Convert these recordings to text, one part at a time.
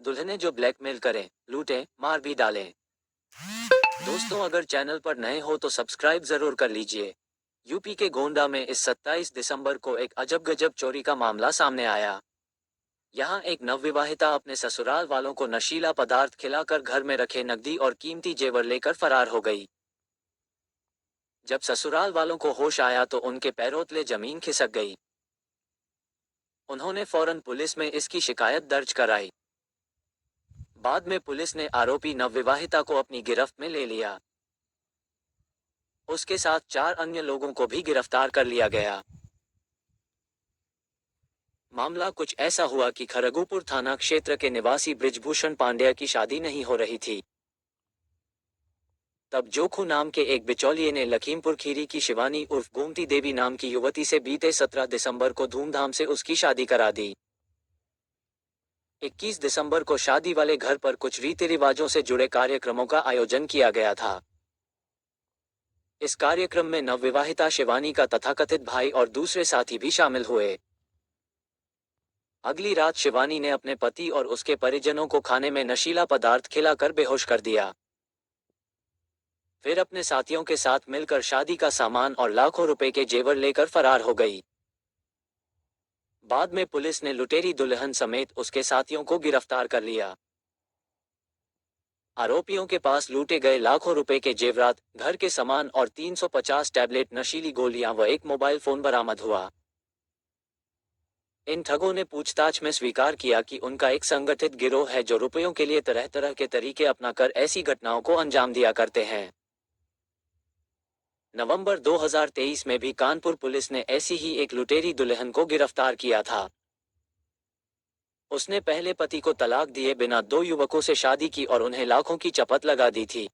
दुल्हनें जो ब्लैकमेल करें, लूटें, मार भी डालें। दोस्तों, अगर चैनल पर नए हो तो सब्सक्राइब जरूर कर लीजिए। यूपी के गोंडा में इस 27 दिसंबर को एक अजब गजब चोरी का मामला सामने आया। यहाँ एक नवविवाहिता अपने ससुराल वालों को नशीला पदार्थ खिलाकर घर में रखे नकदी और कीमती जेवर लेकर फरार हो गई। जब ससुराल वालों को होश आया तो उनके पैरों तले जमीन खिसक गई। उन्होंने फौरन पुलिस में इसकी शिकायत दर्ज कराई। बाद में पुलिस ने आरोपी नवविवाहिता को अपनी गिरफ्त में ले लिया। उसके साथ 4 अन्य लोगों को भी गिरफ्तार कर लिया गया। मामला कुछ ऐसा हुआ कि खरगुपुर थाना क्षेत्र के निवासी बृजभूषण पांड्या की शादी नहीं हो रही थी। तब जोखू नाम के एक बिचौलिए ने लखीमपुर खीरी की शिवानी उर्फ गोमती देवी नाम की युवती से बीते 17 दिसंबर को धूमधाम से उसकी शादी करा दी। 21 दिसंबर को शादी वाले घर पर कुछ रीति रिवाजों से जुड़े कार्यक्रमों का आयोजन किया गया था। इस कार्यक्रम में नवविवाहिता शिवानी का तथाकथित भाई और दूसरे साथी भी शामिल हुए। अगली रात शिवानी ने अपने पति और उसके परिजनों को खाने में नशीला पदार्थ खिलाकर बेहोश कर दिया। फिर अपने साथियों के साथ मिलकर शादी का सामान और लाखों रुपए के जेवर लेकर फरार हो गई। बाद में पुलिस ने लुटेरी दुल्हन समेत उसके साथियों को गिरफ्तार कर लिया। आरोपियों के पास लूटे गए लाखों रुपए के जेवरात, घर के सामान और 350 टैबलेट नशीली गोलियां व एक मोबाइल फोन बरामद हुआ। इन ठगों ने पूछताछ में स्वीकार किया कि उनका एक संगठित गिरोह है जो रुपयों के लिए तरह तरह के तरीके अपनाकर ऐसी घटनाओं को अंजाम दिया करते हैं। नवंबर 2023 में भी कानपुर पुलिस ने ऐसी ही एक लुटेरी दुल्हन को गिरफ्तार किया था। उसने पहले पति को तलाक दिए बिना 2 युवकों से शादी की और उन्हें लाखों की चपत लगा दी थी।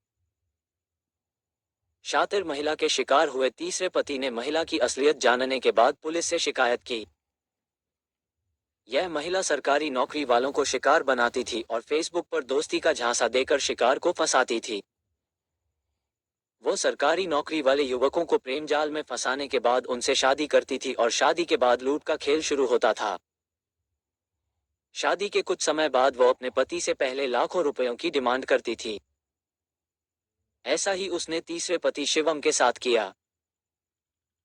शातिर महिला के शिकार हुए तीसरे पति ने महिला की असलियत जानने के बाद पुलिस से शिकायत की। यह महिला सरकारी नौकरी वालों को शिकार बनाती थी और फेसबुक पर दोस्ती का झांसा देकर शिकार को फंसाती थी। वो सरकारी नौकरी वाले युवकों को प्रेम जाल में फंसाने के बाद उनसे शादी करती थी और शादी के बाद लूट का खेल शुरू होता था। शादी के कुछ समय बाद वो अपने पति से पहले लाखों रुपयों की डिमांड करती थी। ऐसा ही उसने तीसरे पति शिवम के साथ किया,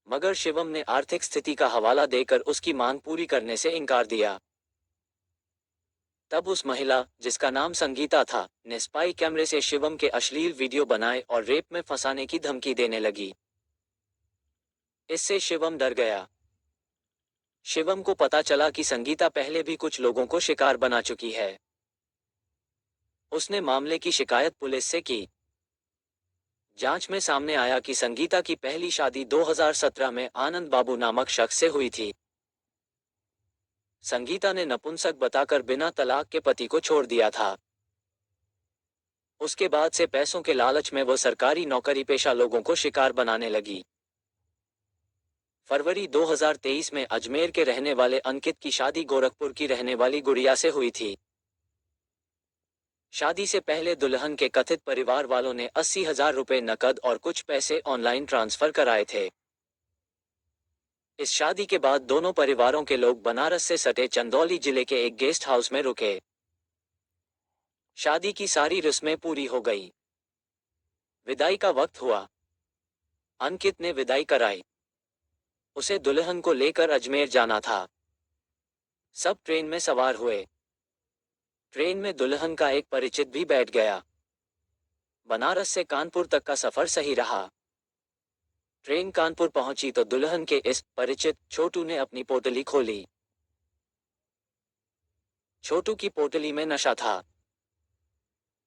मगर शिवम ने आर्थिक स्थिति का हवाला देकर उसकी मांग पूरी करने से इनकार दिया। तब उस महिला, जिसका नाम संगीता था, ने स्पाई कैमरे से शिवम के अश्लील वीडियो बनाए और रेप में फंसाने की धमकी देने लगी। इससे शिवम डर गया। शिवम को पता चला कि संगीता पहले भी कुछ लोगों को शिकार बना चुकी है। उसने मामले की शिकायत पुलिस से की। जांच में सामने आया कि संगीता की पहली शादी 2017 में आनंद बाबू नामक शख्स से हुई थी। संगीता ने नपुंसक बताकर बिना तलाक के पति को छोड़ दिया था। उसके बाद से पैसों के लालच में वो सरकारी नौकरी पेशा लोगों को शिकार बनाने लगी। फरवरी 2023 में अजमेर के रहने वाले अंकित की शादी गोरखपुर की रहने वाली गुड़िया से हुई थी। शादी से पहले दुल्हन के कथित परिवार वालों ने 80,000 रुपए नकद और कुछ पैसे ऑनलाइन ट्रांसफर कराए थे। इस शादी के बाद दोनों परिवारों के लोग बनारस से सटे चंदौली जिले के एक गेस्ट हाउस में रुके। शादी की सारी रस्में पूरी हो गई। विदाई का वक्त हुआ। अंकित ने विदाई कराई। उसे दुल्हन को लेकर अजमेर जाना था। सब ट्रेन में सवार हुए। ट्रेन में दुल्हन का एक परिचित भी बैठ गया। बनारस से कानपुर तक का सफर सही रहा। ट्रेन कानपुर पहुंची तो दुल्हन के इस परिचित छोटू ने अपनी पोटली खोली। छोटू की पोटली में नशा था।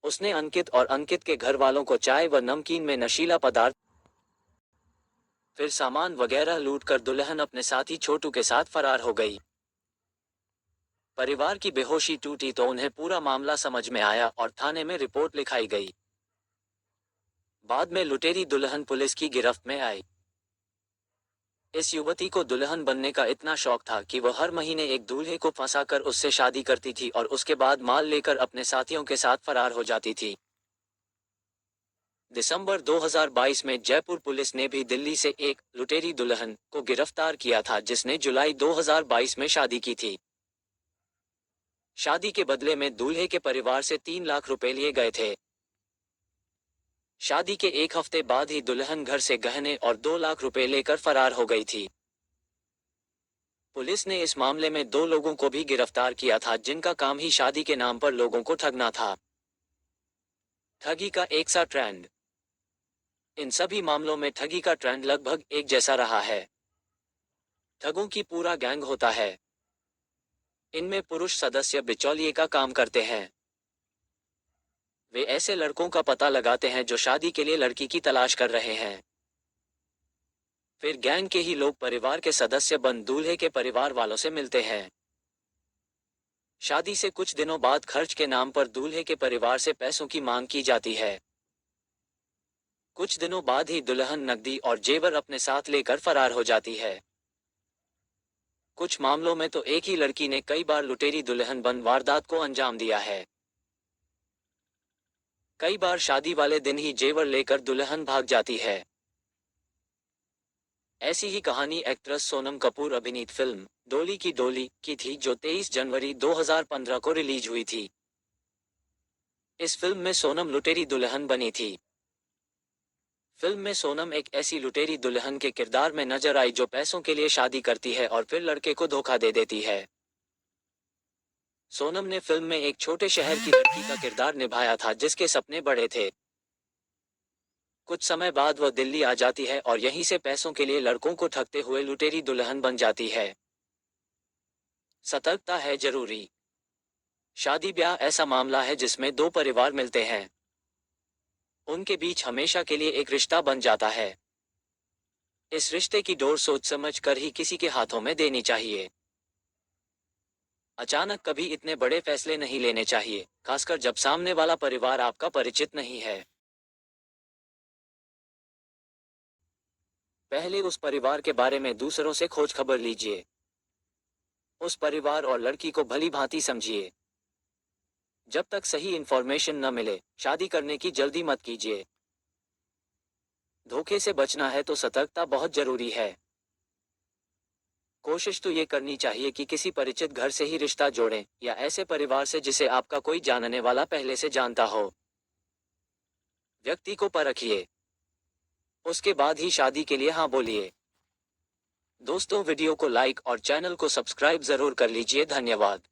उसने अंकित और अंकित के घर वालों को चाय व नमकीन में नशीला पदार्थ, फिर सामान वगैरह लूटकर दुल्हन अपने साथी छोटू के साथ फरार हो गई। परिवार की बेहोशी टूटी तो उन्हें पूरा मामला समझ में आया और थाने में रिपोर्ट लिखाई गई। बाद में लुटेरी दुल्हन पुलिस की गिरफ्त में आई। इस युवती को दुल्हन बनने का इतना शौक था कि वह हर महीने एक दूल्हे को फंसाकर उससे शादी करती थी और उसके बाद माल लेकर अपने साथियों के साथ फरार हो जाती थी। दिसंबर 2022 में जयपुर पुलिस ने भी दिल्ली से एक लुटेरी दुल्हन को गिरफ्तार किया था जिसने जुलाई 2022 में शादी की थी। शादी के बदले में दूल्हे के परिवार से 3 लाख रुपए लिए गए थे। शादी के एक हफ्ते बाद ही दुल्हन घर से गहने और 2 लाख रुपए लेकर फरार हो गई थी। पुलिस ने इस मामले में 2 लोगों को भी गिरफ्तार किया था, जिनका काम ही शादी के नाम पर लोगों को ठगना था। ठगी का एक सा ट्रेंड। इन सभी मामलों में ठगी का ट्रेंड लगभग एक जैसा रहा है। ठगों की पूरा गैंग होता है। इनमें पुरुष सदस्य बिचौलिए का काम करते हैं। वे ऐसे लड़कों का पता लगाते हैं जो शादी के लिए लड़की की तलाश कर रहे हैं। फिर गैंग के ही लोग परिवार के सदस्य बन दूल्हे के परिवार वालों से मिलते हैं। शादी से कुछ दिनों बाद खर्च के नाम पर दूल्हे के परिवार से पैसों की मांग की जाती है। कुछ दिनों बाद ही दुल्हन नकदी और जेवर अपने साथ लेकर फरार हो जाती है। कुछ मामलों में तो एक ही लड़की ने कई बार लुटेरी दुल्हन बन वारदात को अंजाम दिया है। कई बार शादी वाले दिन ही जेवर लेकर दुल्हन भाग जाती है। ऐसी ही कहानी एक्ट्रेस सोनम कपूर अभिनीत फिल्म डोली की डोली की थी, जो 23 जनवरी 2015 को रिलीज हुई थी। इस फिल्म में सोनम लुटेरी दुल्हन बनी थी। फिल्म में सोनम एक ऐसी लुटेरी दुल्हन के किरदार में नजर आई जो पैसों के लिए शादी करती है और फिर लड़के को धोखा दे देती है। सोनम ने फिल्म में एक छोटे शहर की लड़की का किरदार निभाया था जिसके सपने बड़े थे। कुछ समय बाद वह दिल्ली आ जाती है और यहीं से पैसों के लिए लड़कों को ठगते हुए लुटेरी दुल्हन बन जाती है। सतर्कता है जरूरी। शादी ब्याह ऐसा मामला है जिसमें दो परिवार मिलते हैं। उनके बीच हमेशा के लिए एक रिश्ता बन जाता है। इस रिश्ते की डोर सोच समझ कर ही किसी के हाथों में देनी चाहिए। अचानक कभी इतने बड़े फैसले नहीं लेने चाहिए, खासकर जब सामने वाला परिवार आपका परिचित नहीं है। पहले उस परिवार के बारे में दूसरों से खोज खबर लीजिए। उस परिवार और लड़की को भली भांति समझिए। जब तक सही इंफॉर्मेशन न मिले, शादी करने की जल्दी मत कीजिए। धोखे से बचना है तो सतर्कता बहुत जरूरी है। कोशिश तो ये करनी चाहिए कि किसी परिचित घर से ही रिश्ता जोड़ें या ऐसे परिवार से जिसे आपका कोई जानने वाला पहले से जानता हो। व्यक्ति को परखिए, उसके बाद ही शादी के लिए हाँ बोलिए। दोस्तों, वीडियो को लाइक और चैनल को सब्सक्राइब जरूर कर लीजिए। धन्यवाद।